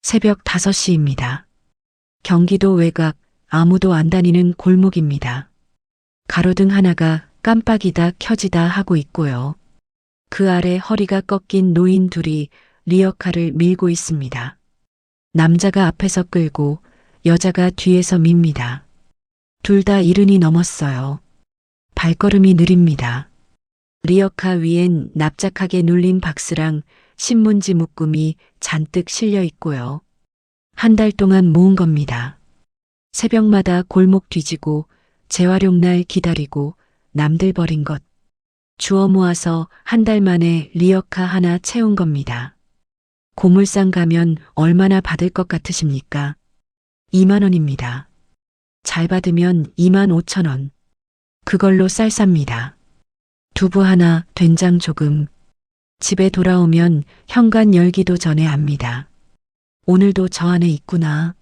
새벽 5시입니다. 경기도 외곽 아무도 안 다니는 골목입니다. 가로등 하나가 깜빡이다 켜지다 하고 있고요. 그 아래 허리가 꺾인 노인 둘이 리어카를 밀고 있습니다. 남자가 앞에서 끌고 여자가 뒤에서 밉니다. 둘 다 70이 넘었어요. 발걸음이 느립니다. 리어카 위엔 납작하게 눌린 박스랑 신문지 묶음이 잔뜩 실려 있고요. 한 달 동안 모은 겁니다. 새벽마다 골목 뒤지고 재활용 날 기다리고 남들 버린 것 주워 모아서 한 달 만에 리어카 하나 채운 겁니다. 고물상 가면 얼마나 받을 것 같으십니까? 2만 원입니다. 잘 받으면 2만 5천 원. 그걸로 쌀 삽니다. 두부 하나, 된장 조금. 집에 돌아오면 현관 열기도 전에 압니다. 오늘도 저 안에 있구나.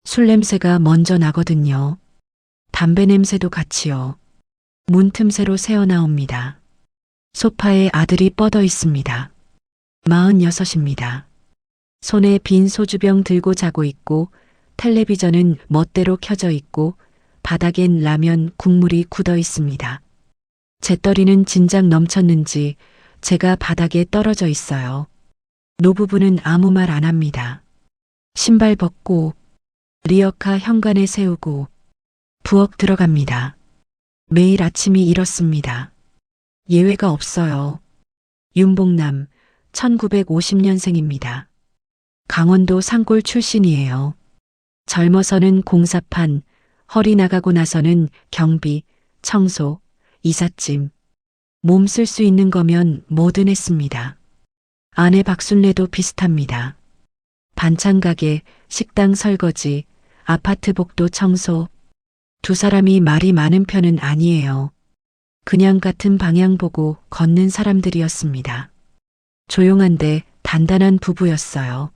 술 냄새가 먼저 나거든요. 담배 냄새도 같이요. 문 틈새로 새어나옵니다. 소파에 아들이 뻗어 있습니다. 46입니다. 손에 빈 소주병 들고 자고 있고 텔레비전은 멋대로 켜져 있고 바닥엔 라면 국물이 굳어 있습니다. 재떨이는 진작 넘쳤는지 제가 바닥에 떨어져 있어요. 노부부는 아무 말 안 합니다. 신발 벗고 리어카 현관에 세우고 부엌 들어갑니다. 매일 아침이 이렇습니다. 예외가 없어요. 윤봉남 1950년생입니다. 강원도 산골 출신이에요. 젊어서는 공사판, 허리 나가고 나서는 경비, 청소, 이삿짐. 몸 쓸 수 있는 거면 뭐든 했습니다. 아내 박순례도 비슷합니다. 반찬 가게, 식당 설거지, 아파트 복도 청소. 두 사람이 말이 많은 편은 아니에요. 그냥 같은 방향 보고 걷는 사람들이었습니다. 조용한데 단단한 부부였어요.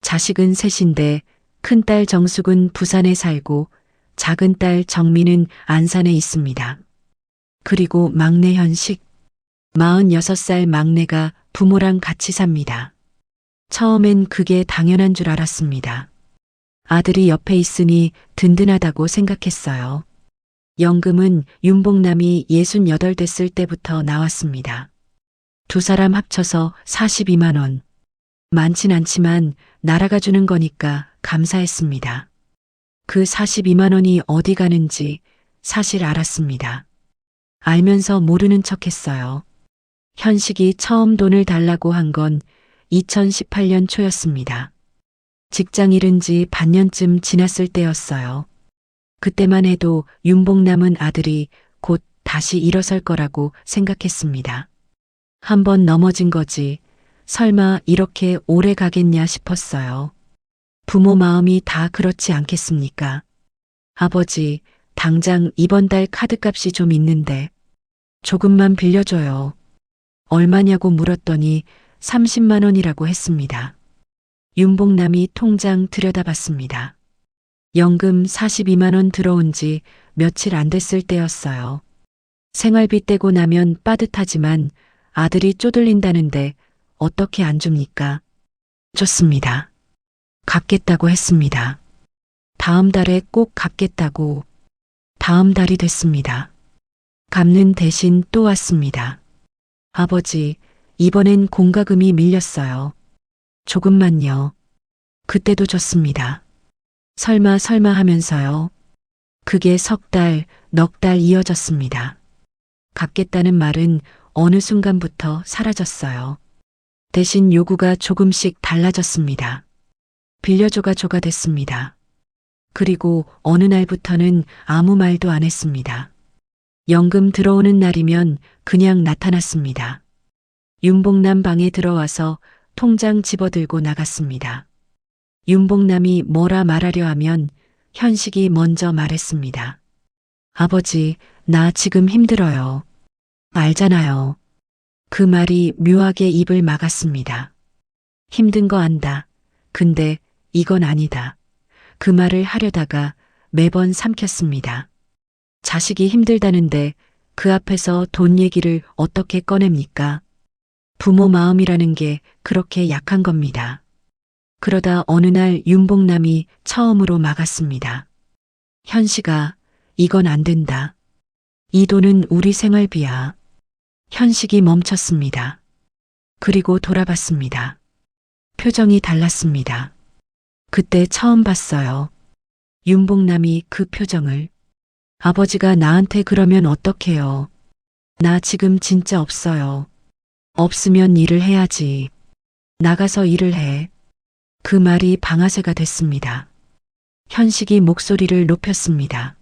자식은 셋인데 큰딸 정숙은 부산에 살고 작은 딸 정민은 안산에 있습니다. 그리고 막내 현식, 46살 막내가 부모랑 같이 삽니다. 처음엔 그게 당연한 줄 알았습니다. 아들이 옆에 있으니 든든하다고 생각했어요. 연금은 윤봉남이 68 됐을 때부터 나왔습니다. 두 사람 합쳐서 42만 원. 많진 않지만 나라가 주는 거니까 감사했습니다. 그 42만 원이 어디 가는지 사실 알았습니다. 알면서 모르는 척했어요. 현식이 처음 돈을 달라고 한 건 2018년 초였습니다. 직장 잃은 지 반년쯤 지났을 때였어요. 그때만 해도 윤봉남은 아들이 곧 다시 일어설 거라고 생각했습니다. 한번 넘어진 거지 설마 이렇게 오래 가겠냐 싶었어요. 부모 마음이 다 그렇지 않겠습니까? 아버지, 당장 이번 달 카드값이 좀 있는데 조금만 빌려줘요. 얼마냐고 물었더니 30만 원이라고 했습니다. 윤봉남이 통장 들여다봤습니다. 연금 42만 원 들어온 지 며칠 안 됐을 때였어요. 생활비 떼고 나면 빠듯하지만 아들이 쪼들린다는데 어떻게 안 줍니까? 줬습니다. 갚겠다고 했습니다. 다음 달에 꼭 갚겠다고. 다음 달이 됐습니다. 갚는 대신 또 왔습니다. 아버지, 이번엔 공과금이 밀렸어요. 조금만요. 그때도 줬습니다. 설마 하면서요. 그게 석 달, 넉 달 이어졌습니다. 갚겠다는 말은 어느 순간부터 사라졌어요. 대신 요구가 조금씩 달라졌습니다. 빌려줘가 조가 됐습니다. 그리고 어느 날부터는 아무 말도 안 했습니다. 연금 들어오는 날이면 그냥 나타났습니다. 윤봉남 방에 들어와서 통장 집어들고 나갔습니다. 윤봉남이 뭐라 말하려 하면 현식이 먼저 말했습니다. 아버지, 나 지금 힘들어요. 알잖아요. 그 말이 묘하게 입을 막았습니다. 힘든 거 안다. 근데 이건 아니다. 그 말을 하려다가 매번 삼켰습니다. 자식이 힘들다는데 그 앞에서 돈 얘기를 어떻게 꺼냅니까? 부모 마음이라는 게 그렇게 약한 겁니다. 그러다 어느 날 윤복남이 처음으로 막았습니다. 현식아, 이건 안 된다. 이 돈은 우리 생활비야. 현식이 멈췄습니다. 그리고 돌아봤습니다. 표정이 달랐습니다. 그때 처음 봤어요. 윤복남이 그 표정을. 아버지가 나한테 그러면 어떡해요? 나 지금 진짜 없어요. 없으면 일을 해야지. 나가서 일을 해. 그 말이 방아쇠가 됐습니다. 현식이 목소리를 높였습니다.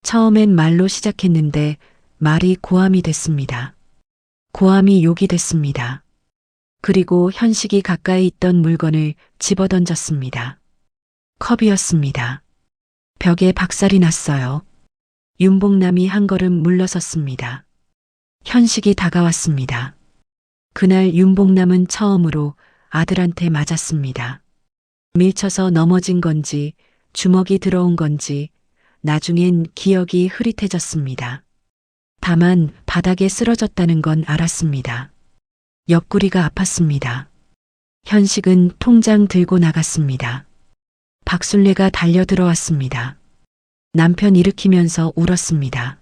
처음엔 말로 시작했는데 말이 고함이 됐습니다. 고함이 욕이 됐습니다. 그리고 현식이 가까이 있던 물건을 집어던졌습니다. 컵이었습니다. 벽에 박살이 났어요. 윤복남이 한 걸음 물러섰습니다. 현식이 다가왔습니다. 그날 윤복남은 처음으로 아들한테 맞았습니다. 밀쳐서 넘어진 건지 주먹이 들어온 건지 나중엔 기억이 흐릿해졌습니다. 다만 바닥에 쓰러졌다는 건 알았습니다. 옆구리가 아팠습니다. 현식은 통장 들고 나갔습니다. 박순례가 달려 들어왔습니다. 남편 일으키면서 울었습니다.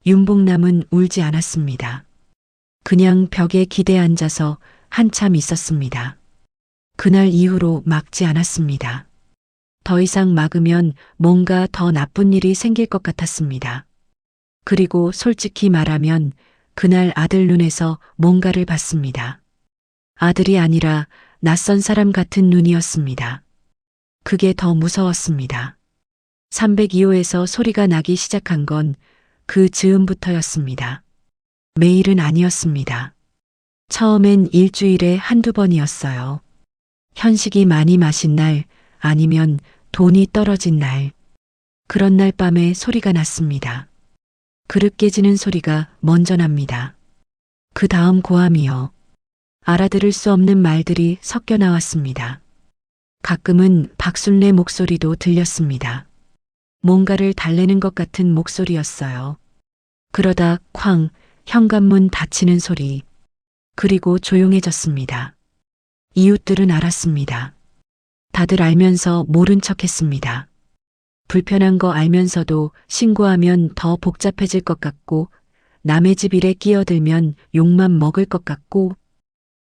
윤복남은 울지 않았습니다. 그냥 벽에 기대 앉아서 한참 있었습니다. 그날 이후로 막지 않았습니다. 더 이상 막으면 뭔가 더 나쁜 일이 생길 것 같았습니다. 그리고 솔직히 말하면 그날 아들 눈에서 뭔가를 봤습니다. 아들이 아니라 낯선 사람 같은 눈이었습니다. 그게 더 무서웠습니다. 302호에서 소리가 나기 시작한 건 그 즈음부터였습니다. 매일은 아니었습니다. 처음엔 일주일에 한두 번이었어요. 현식이 많이 마신 날 아니면 돈이 떨어진 날. 그런 날 밤에 소리가 났습니다. 그릇 깨지는 소리가 먼저 납니다. 그 다음 고함이요. 알아들을 수 없는 말들이 섞여 나왔습니다. 가끔은 박순례 목소리도 들렸습니다. 뭔가를 달래는 것 같은 목소리였어요. 그러다 쾅 현관문 닫히는 소리. 그리고 조용해졌습니다. 이웃들은 알았습니다. 다들 알면서 모른 척했습니다. 불편한 거 알면서도 신고하면 더 복잡해질 것 같고 남의 집 일에 끼어들면 욕만 먹을 것 같고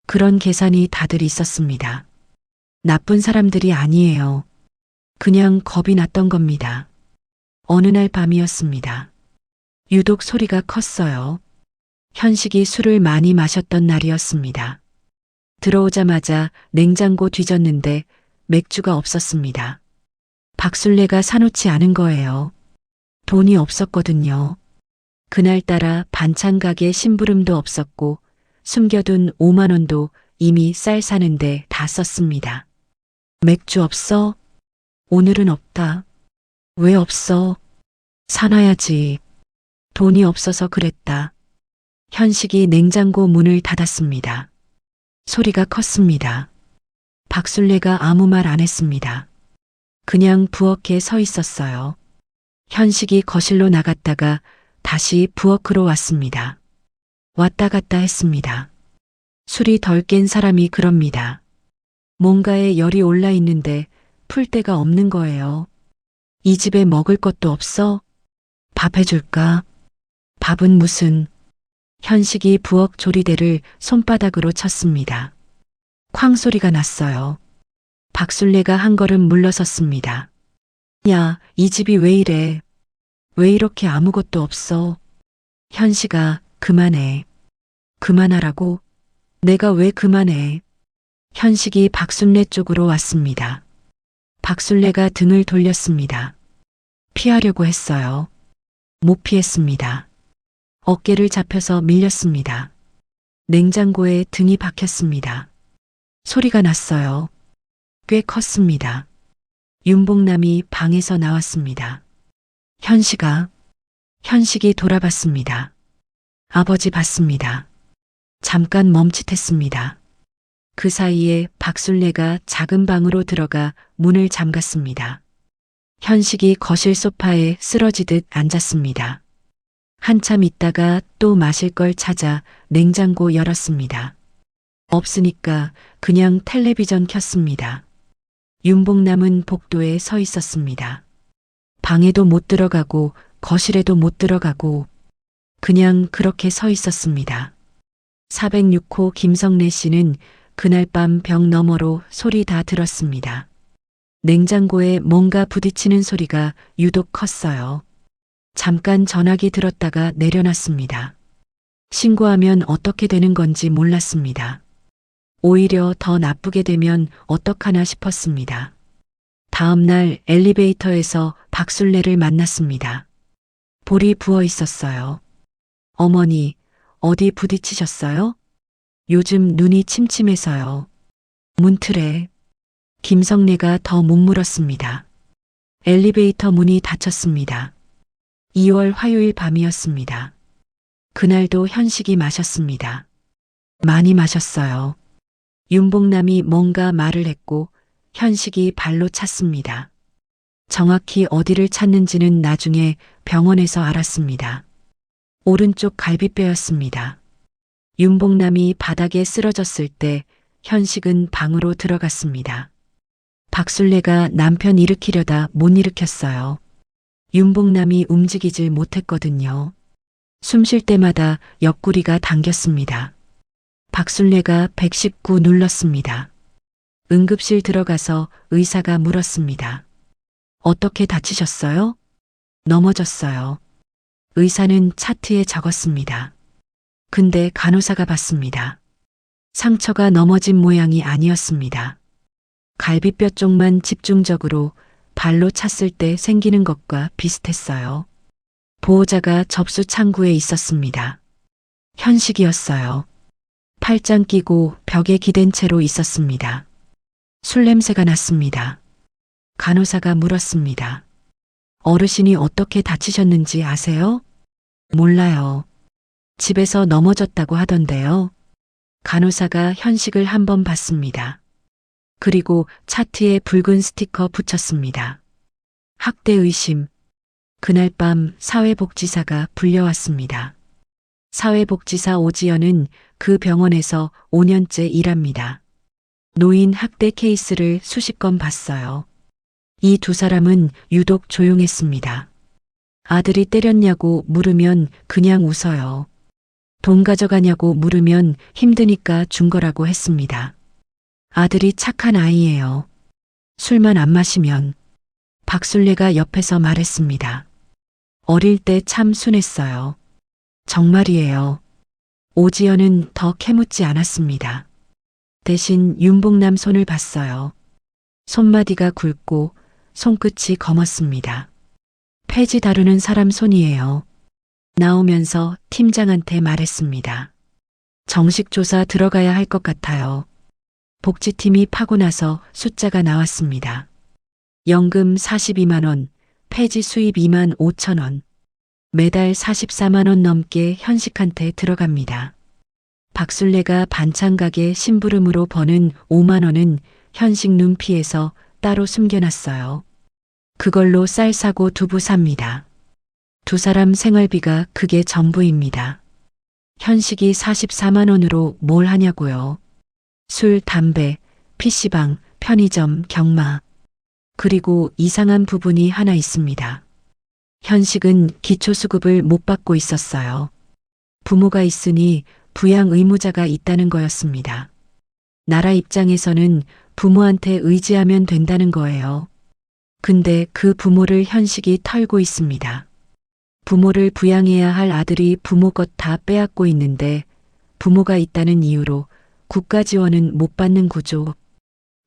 그런 계산이 다들 있었습니다. 나쁜 사람들이 아니에요. 그냥 겁이 났던 겁니다. 어느 날 밤이었습니다. 유독 소리가 컸어요. 현식이 술을 많이 마셨던 날이었습니다. 들어오자마자 냉장고 뒤졌는데 맥주가 없었습니다. 박순례가 사놓지 않은 거예요. 돈이 없었거든요. 그날따라 반찬 가게 심부름도 없었고 숨겨둔 5만 원도 이미 쌀 사는데 다 썼습니다. 맥주 없어? 오늘은 없다. 왜 없어? 사놔야지. 돈이 없어서 그랬다. 현식이 냉장고 문을 닫았습니다. 소리가 컸습니다. 박순례가 아무 말 안 했습니다. 그냥 부엌에 서 있었어요. 현식이 거실로 나갔다가 다시 부엌으로 왔습니다. 왔다 갔다 했습니다. 술이 덜 깬 사람이 그럽니다. 뭔가에 열이 올라 있는데 풀 데가 없는 거예요. 이 집에 먹을 것도 없어? 밥 해줄까? 밥은 무슨? 현식이 부엌 조리대를 손바닥으로 쳤습니다. 쾅 소리가 났어요. 박순례가 한 걸음 물러섰습니다. 야, 이 집이 왜 이래? 왜 이렇게 아무것도 없어? 현식아, 그만해. 그만하라고? 내가 왜 그만해? 현식이 박순례 쪽으로 왔습니다. 박순례가 등을 돌렸습니다. 피하려고 했어요. 못 피했습니다. 어깨를 잡혀서 밀렸습니다. 냉장고에 등이 박혔습니다. 소리가 났어요. 꽤 컸습니다. 윤복남이 방에서 나왔습니다. 현식아. 현식이 돌아봤습니다. 아버지 봤습니다. 잠깐 멈칫했습니다. 그 사이에 박순례가 작은 방으로 들어가 문을 잠갔습니다. 현식이 거실 소파에 쓰러지듯 앉았습니다. 한참 있다가 또 마실 걸 찾아 냉장고 열었습니다. 없으니까 그냥 텔레비전 켰습니다. 윤복남은 복도에 서 있었습니다. 방에도 못 들어가고 거실에도 못 들어가고 그냥 그렇게 서 있었습니다. 406호 김성래 씨는 그날 밤 벽 너머로 소리 다 들었습니다. 냉장고에 뭔가 부딪히는 소리가 유독 컸어요. 잠깐 전화기 들었다가 내려놨습니다. 신고하면 어떻게 되는 건지 몰랐습니다. 오히려 더 나쁘게 되면 어떡하나 싶었습니다. 다음 날 엘리베이터에서 박술래를 만났습니다. 볼이 부어 있었어요. 어머니, 어디 부딪히셨어요? 요즘 눈이 침침해서요. 문틀에 김성래가 더 못 물었습니다. 엘리베이터 문이 닫혔습니다. 2월 화요일 밤이었습니다. 그날도 현식이 마셨습니다. 많이 마셨어요. 윤복남이 뭔가 말을 했고 현식이 발로 찼습니다. 정확히 어디를 찼는지는 나중에 병원에서 알았습니다. 오른쪽 갈비뼈였습니다. 윤복남이 바닥에 쓰러졌을 때 현식은 방으로 들어갔습니다. 박술래가 남편 일으키려다 못 일으켰어요. 윤복남이 움직이질 못했거든요. 숨 쉴 때마다 옆구리가 당겼습니다. 박술래가 119 눌렀습니다. 응급실 들어가서 의사가 물었습니다. 어떻게 다치셨어요? 넘어졌어요. 의사는 차트에 적었습니다. 근데 간호사가 봤습니다. 상처가 넘어진 모양이 아니었습니다. 갈비뼈 쪽만 집중적으로 발로 찼을 때 생기는 것과 비슷했어요. 보호자가 접수 창구에 있었습니다. 현식이었어요. 팔짱 끼고 벽에 기댄 채로 있었습니다. 술 냄새가 났습니다. 간호사가 물었습니다. 어르신이 어떻게 다치셨는지 아세요? 몰라요. 집에서 넘어졌다고 하던데요. 간호사가 현식을 한번 봤습니다. 그리고 차트에 붉은 스티커 붙였습니다. 학대 의심. 그날 밤 사회복지사가 불려왔습니다. 사회복지사 오지연은 그 병원에서 5년째 일합니다. 노인 학대 케이스를 수십 건 봤어요. 이 두 사람은 유독 조용했습니다. 아들이 때렸냐고 물으면 그냥 웃어요. 돈 가져가냐고 물으면 힘드니까 준 거라고 했습니다. 아들이 착한 아이예요. 술만 안 마시면. 박술래가 옆에서 말했습니다. 어릴 때 참 순했어요. 정말이에요. 오지연은 더 캐묻지 않았습니다. 대신 윤복남 손을 봤어요. 손마디가 굵고 손끝이 검었습니다. 폐지 다루는 사람 손이에요. 나오면서 팀장한테 말했습니다. 정식 조사 들어가야 할 것 같아요. 복지팀이 파고 나서 숫자가 나왔습니다. 연금 42만 원, 폐지 수입 2만 5천 원. 매달 44만 원 넘게 현식한테 들어갑니다. 박술래가 반찬 가게 심부름으로 버는 5만 원은 현식 눈피에서 따로 숨겨놨어요. 그걸로 쌀 사고 두부 삽니다. 두 사람 생활비가 그게 전부입니다. 현식이 44만 원으로 뭘 하냐고요. 술, 담배, PC방, 편의점, 경마. 그리고 이상한 부분이 하나 있습니다. 현식은 기초수급을 못 받고 있었어요. 부모가 있으니 부양 의무자가 있다는 거였습니다. 나라 입장에서는 부모한테 의지하면 된다는 거예요. 근데 그 부모를 현식이 털고 있습니다. 부모를 부양해야 할 아들이 부모 것 다 빼앗고 있는데 부모가 있다는 이유로 국가 지원은 못 받는 구조.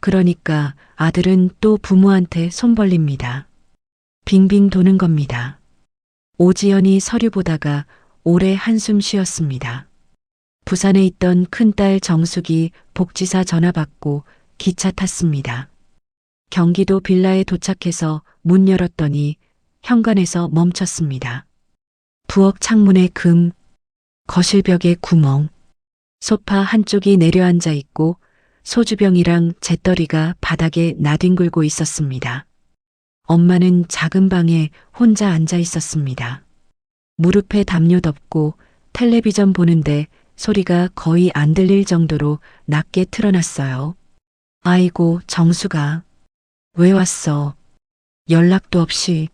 그러니까 아들은 또 부모한테 손 벌립니다. 빙빙 도는 겁니다. 오지연이 서류 보다가 오래 한숨 쉬었습니다. 부산에 있던 큰딸 정숙이 복지사 전화 받고 기차 탔습니다. 경기도 빌라에 도착해서 문 열었더니 현관에서 멈췄습니다. 부엌 창문에 금, 거실 벽에 구멍, 소파 한쪽이 내려앉아 있고 소주병이랑 잿더리가 바닥에 나뒹굴고 있었습니다. 엄마는 작은 방에 혼자 앉아 있었습니다. 무릎에 담요 덮고 텔레비전 보는데 소리가 거의 안 들릴 정도로 낮게 틀어놨어요. 아이고, 정수가. 왜 왔어? 연락도 없이.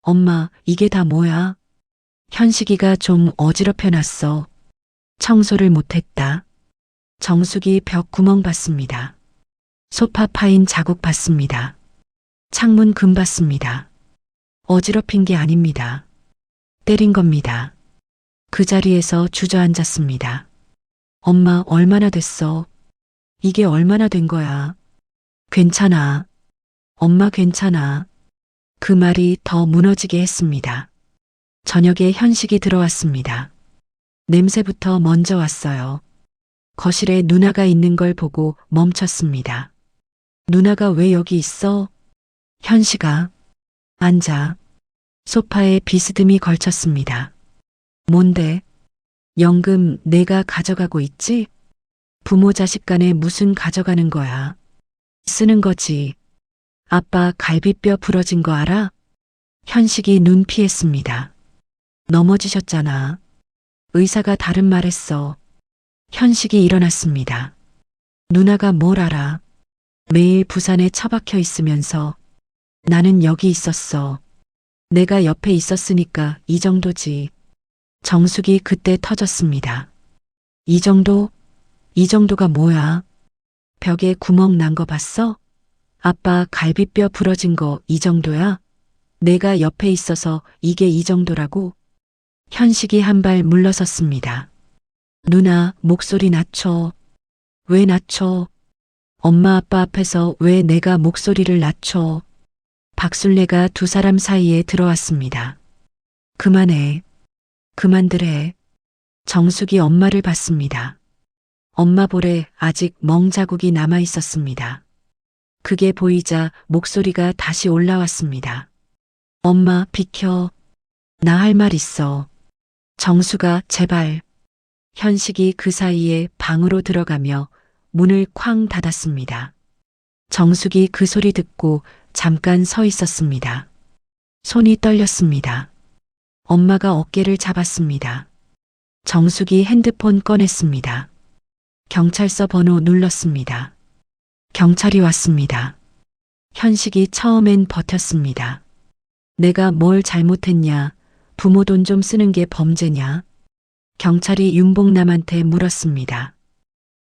엄마, 이게 다 뭐야? 현식이가 좀 어지럽혀놨어. 청소를 못했다. 정수기 벽 구멍 봤습니다. 소파 파인 자국 봤습니다. 창문 금 봤습니다. 어지럽힌 게 아닙니다. 때린 겁니다. 그 자리에서 주저앉았습니다. 엄마, 얼마나 됐어? 이게 얼마나 된 거야? 괜찮아. 엄마, 괜찮아. 그 말이 더 무너지게 했습니다. 저녁에 현식이 들어왔습니다. 냄새부터 먼저 왔어요. 거실에 누나가 있는 걸 보고 멈췄습니다. 누나가 왜 여기 있어? 현식아. 앉아. 소파에 비스듬히 걸쳤습니다. 뭔데? 연금 내가 가져가고 있지? 부모 자식 간에 무슨 가져가는 거야? 쓰는 거지. 아빠 갈비뼈 부러진 거 알아? 현식이 눈 피했습니다. 넘어지셨잖아. 의사가 다른 말 했어. 현식이 일어났습니다. 누나가 뭘 알아? 매일 부산에 처박혀 있으면서 나는 여기 있었어. 내가 옆에 있었으니까 이 정도지. 정숙이 그때 터졌습니다. 이 정도? 이 정도가 뭐야? 벽에 구멍 난 거 봤어? 아빠 갈비뼈 부러진 거 이 정도야? 내가 옆에 있어서 이게 이 정도라고? 현식이 한 발 물러섰습니다. 누나, 목소리 낮춰. 왜 낮춰? 엄마 아빠 앞에서 왜 내가 목소리를 낮춰? 박술래가 두 사람 사이에 들어왔습니다. 그만해. 그만들 해. 정숙이 엄마를 봤습니다. 엄마 볼에 아직 멍 자국이 남아 있었습니다. 그게 보이자 목소리가 다시 올라왔습니다. 엄마, 비켜. 나 할 말 있어. 정수가 제발. 현식이 그 사이에 방으로 들어가며 문을 쾅 닫았습니다. 정숙이 그 소리 듣고 잠깐 서 있었습니다. 손이 떨렸습니다. 엄마가 어깨를 잡았습니다. 정숙이 핸드폰 꺼냈습니다. 경찰서 번호 눌렀습니다. 경찰이 왔습니다. 현식이 처음엔 버텼습니다. 내가 뭘 잘못했냐? 부모 돈 좀 쓰는 게 범죄냐? 경찰이 윤복남한테 물었습니다.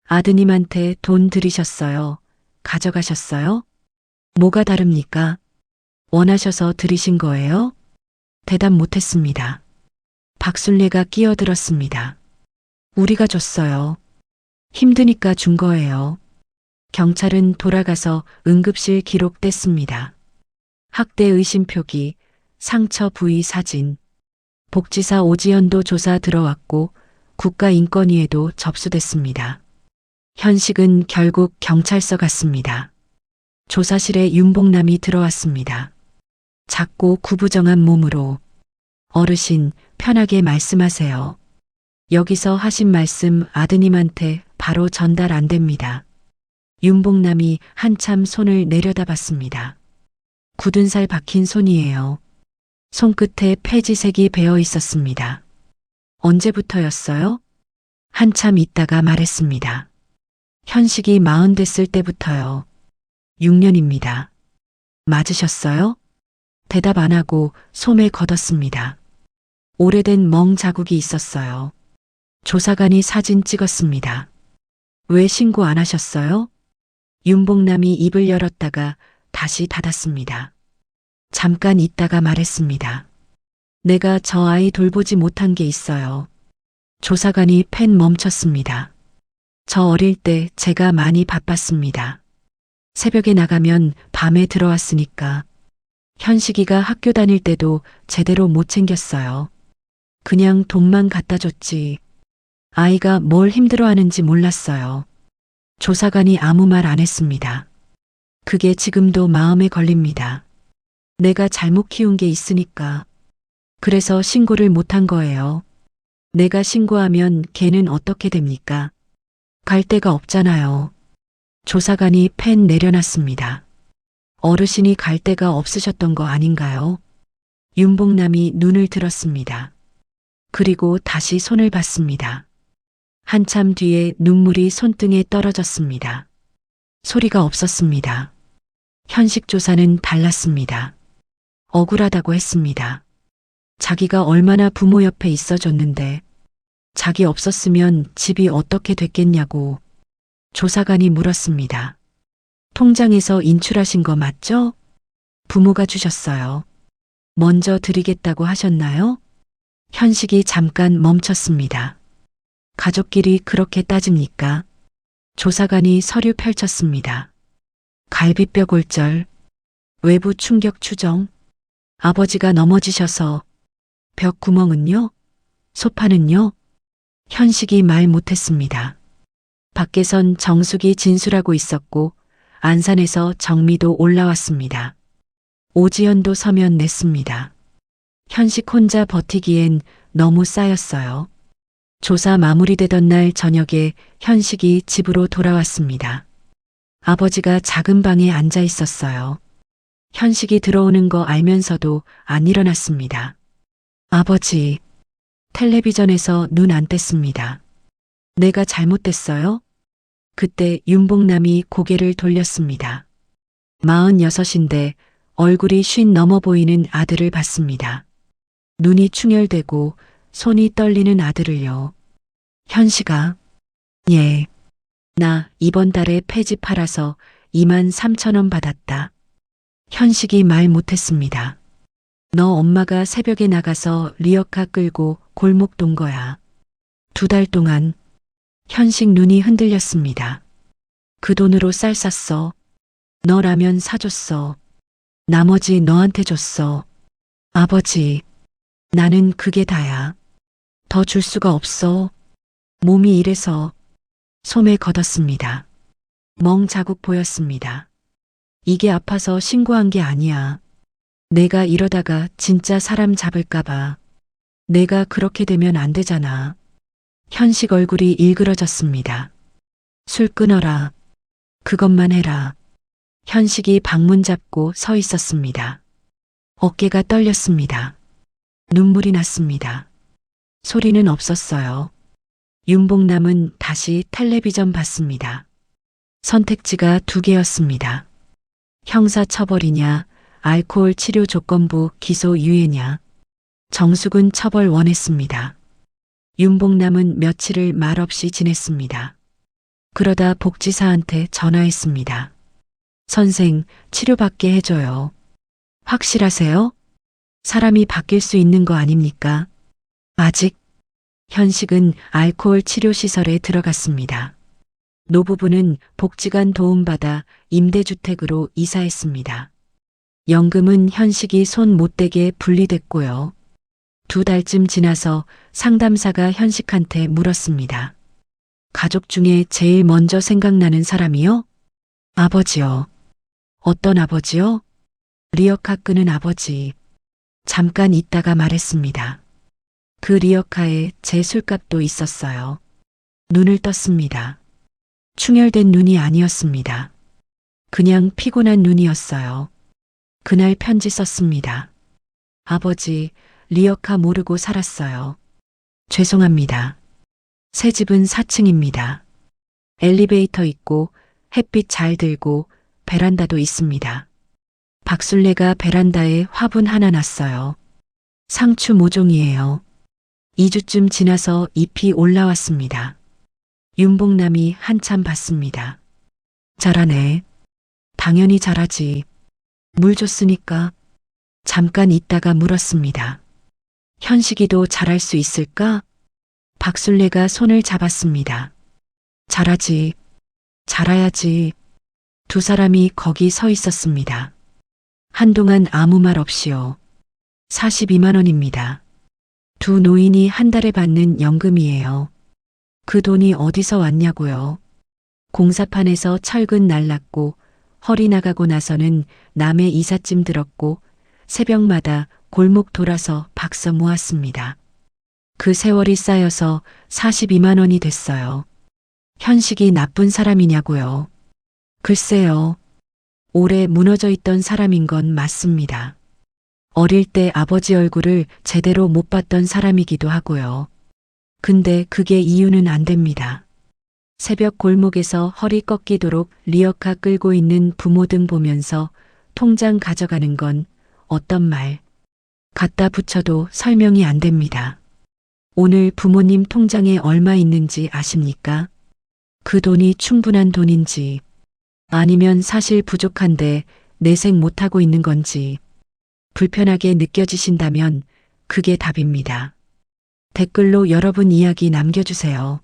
아드님한테 돈 들이셨어요? 가져가셨어요? 뭐가 다릅니까? 원하셔서 들이신 거예요? 대답 못했습니다. 박술래가 끼어들었습니다. 우리가 줬어요. 힘드니까 준 거예요. 경찰은 돌아가서 응급실 기록 뗐습니다. 학대 의심 표기, 상처 부위 사진, 복지사 오지연도 조사 들어왔고 국가인권위에도 접수됐습니다. 현식은 결국 경찰서 갔습니다. 조사실에 윤복남이 들어왔습니다. 작고 구부정한 몸으로 어르신 편하게 말씀하세요. 여기서 하신 말씀 아드님한테 바로 전달 안 됩니다. 윤복남이 한참 손을 내려다봤습니다. 굳은 살 박힌 손이에요. 손끝에 폐지색이 배어 있었습니다. 언제부터였어요? 한참 있다가 말했습니다. 현식이 40 됐을 때부터요. 6년입니다. 맞으셨어요? 대답 안 하고 솜에 걷었습니다. 오래된 멍 자국이 있었어요. 조사관이 사진 찍었습니다. 왜 신고 안 하셨어요? 윤복남이 입을 열었다가 다시 닫았습니다. 잠깐 있다가 말했습니다. 내가 저 아이 돌보지 못한 게 있어요. 조사관이 펜 멈췄습니다. 저 어릴 때 제가 많이 바빴습니다. 새벽에 나가면 밤에 들어왔으니까. 현식이가 학교 다닐 때도 제대로 못 챙겼어요. 그냥 돈만 갖다 줬지. 아이가 뭘 힘들어하는지 몰랐어요. 조사관이 아무 말 안 했습니다. 그게 지금도 마음에 걸립니다. 내가 잘못 키운 게 있으니까. 그래서 신고를 못한 거예요. 내가 신고하면 걔는 어떻게 됩니까? 갈 데가 없잖아요. 조사관이 펜 내려놨습니다. 어르신이 갈 데가 없으셨던 거 아닌가요? 윤복남이 눈을 들었습니다. 그리고 다시 손을 봤습니다. 한참 뒤에 눈물이 손등에 떨어졌습니다. 소리가 없었습니다. 현식 조사는 달랐습니다. 억울하다고 했습니다. 자기가 얼마나 부모 옆에 있어줬는데 자기 없었으면 집이 어떻게 됐겠냐고 조사관이 물었습니다. 통장에서 인출하신 거 맞죠? 부모가 주셨어요. 먼저 드리겠다고 하셨나요? 현식이 잠깐 멈췄습니다. 가족끼리 그렇게 따집니까? 조사관이 서류 펼쳤습니다. 갈비뼈 골절, 외부 충격 추정, 아버지가 넘어지셔서 벽 구멍은요? 소파는요? 현식이 말 못했습니다. 밖에선 정숙이 진술하고 있었고 안산에서 정미도 올라왔습니다. 오지연도 서면 냈습니다. 현식 혼자 버티기엔 너무 쌓였어요. 조사 마무리되던 날 저녁에 현식이 집으로 돌아왔습니다. 아버지가 작은 방에 앉아 있었어요. 현식이 들어오는 거 알면서도 안 일어났습니다. 아버지, 텔레비전에서 눈 안 뗐습니다. 내가 잘못됐어요? 그때 윤복남이 고개를 돌렸습니다. 46인데 얼굴이 50 넘어 보이는 아들을 봤습니다. 눈이 충혈되고 손이 떨리는 아들을요. 현식아, 예. 나 이번 달에 폐지 팔아서 23,000원 받았다. 현식이 말 못했습니다. 너 엄마가 새벽에 나가서 리어카 끌고 골목 돈 거야. 2달 동안 현식 눈이 흔들렸습니다. 그 돈으로 쌀 샀어. 너 라면 사줬어. 나머지 너한테 줬어. 아버지, 나는 그게 다야. 더 줄 수가 없어. 몸이 이래서 소매 걷었습니다. 멍 자국 보였습니다. 이게 아파서 신고한 게 아니야. 내가 이러다가 진짜 사람 잡을까봐. 내가 그렇게 되면 안 되잖아. 현식 얼굴이 일그러졌습니다. 술 끊어라. 그것만 해라. 현식이 방문 잡고 서 있었습니다. 어깨가 떨렸습니다. 눈물이 났습니다. 소리는 없었어요. 윤복남은 다시 텔레비전 봤습니다. 선택지가 2개였습니다. 형사처벌이냐, 알코올 치료 조건부 기소 유예냐. 정숙은 처벌 원했습니다. 윤복남은 며칠을 말없이 지냈습니다. 그러다 복지사한테 전화했습니다. 선생, 치료받게 해줘요. 확실하세요? 사람이 바뀔 수 있는 거 아닙니까? 아직. 현식은 알코올 치료시설에 들어갔습니다. 노부부는 복지관 도움받아 임대주택으로 이사했습니다. 연금은 현식이 손 못 대게 분리됐고요. 2달쯤 지나서 상담사가 현식한테 물었습니다. 가족 중에 제일 먼저 생각나는 사람이요? 아버지요. 어떤 아버지요? 리어카 끄는 아버지. 잠깐 있다가 말했습니다. 그 리어카에 제 술값도 있었어요. 눈을 떴습니다. 충혈된 눈이 아니었습니다. 그냥 피곤한 눈이었어요. 그날 편지 썼습니다. 아버지, 리어카 모르고 살았어요. 죄송합니다. 새 집은 4층입니다. 엘리베이터 있고 햇빛 잘 들고 베란다도 있습니다. 박술래가 베란다에 화분 하나 놨어요. 상추 모종이에요. 2주쯤 지나서 잎이 올라왔습니다. 윤복남이 한참 봤습니다. 잘하네. 당연히 잘하지. 물 줬으니까. 잠깐 있다가 물었습니다. 현식이도 잘할 수 있을까? 박술래가 손을 잡았습니다. 잘하지. 잘해야지. 2 사람이 거기 서 있었습니다. 한동안 아무 말 없이요. 42만 원입니다. 2 노인이 한 달에 받는 연금이에요. 그 돈이 어디서 왔냐고요. 공사판에서 철근 날랐고 허리 나가고 나서는 남의 이삿짐 들었고 새벽마다 골목 돌아서 박서 모았습니다. 그 세월이 쌓여서 42만 원이 됐어요. 현식이 나쁜 사람이냐고요. 글쎄요. 오래 무너져 있던 사람인 건 맞습니다. 어릴 때 아버지 얼굴을 제대로 못 봤던 사람이기도 하고요. 근데 그게 이유는 안 됩니다. 새벽 골목에서 허리 꺾이도록 리어카 끌고 있는 부모 등 보면서 통장 가져가는 건 어떤 말 갖다 붙여도 설명이 안 됩니다. 오늘 부모님 통장에 얼마 있는지 아십니까? 그 돈이 충분한 돈인지 아니면 사실 부족한데 내색 못하고 있는 건지 불편하게 느껴지신다면 그게 답입니다. 댓글로 여러분 이야기 남겨주세요.